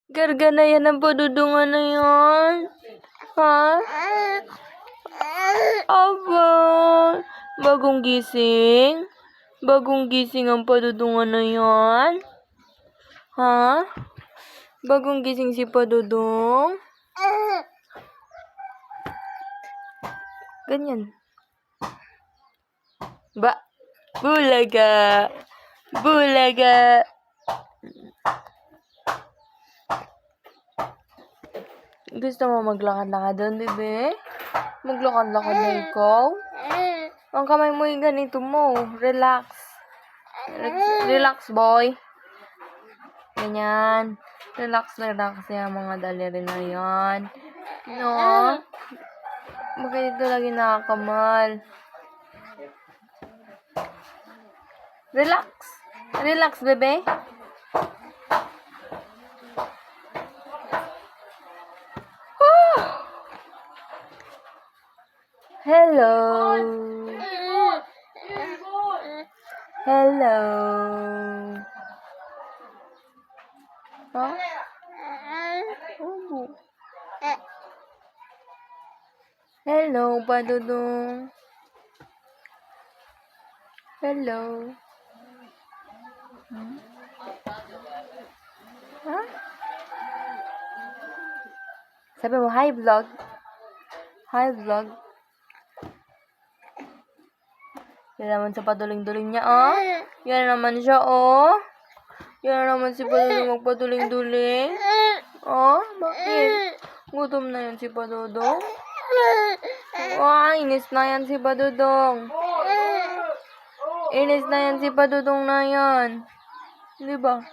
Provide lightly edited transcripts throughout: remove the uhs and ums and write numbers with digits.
Karga na yan ang padudungan na yan. Ha? Aba, bagong gising? Bagong gising ang padudungan na yan? Ha? Bagong gising si Padudong? Ganyan. Bulaga. Bulaga. Gusto mo maglakad-lakad doon, bebe? Maglakad-lakad na ikaw? Ang kamay mo yung ganito mo. Relax. Relax, boy. Ganyan. Relax yung mga daliri na yan. No? Bakit ito lagi nakakamal? Relax. Relax, bebe. Hello. Hello. Huh? Oh. Hello, Padudong. Hello. Huh? Sabi mo, hi vlog. Hi vlog. Yan naman sa paduling-duling niya, oh. Yan naman siya, oh. Yan naman si Padudong magpaduling-duling. Oh, bakit? Gutom na yan si Padudong. Inis na yan si Padudong. Inis na yan si Padudong na yan. Di ba?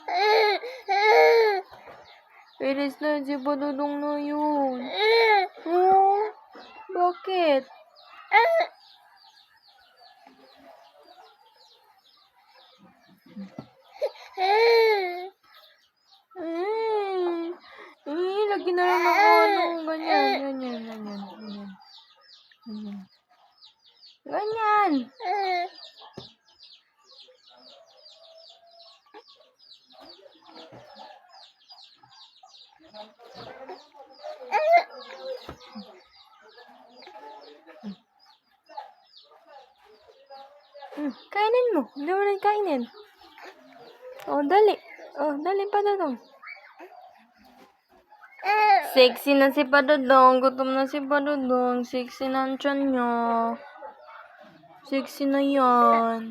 Inis na yan si Padudong na yun. Oh, bakit? Lagi na lang ako, ganyan. Ganyan. Kainin mo. Hindi mo rin kainin. Oh, dali. Oh, dali pa Padudong. Sexy na si Padudong. Gutom na si Padudong. Sexy na ang tiyan niya. Sexy na yan.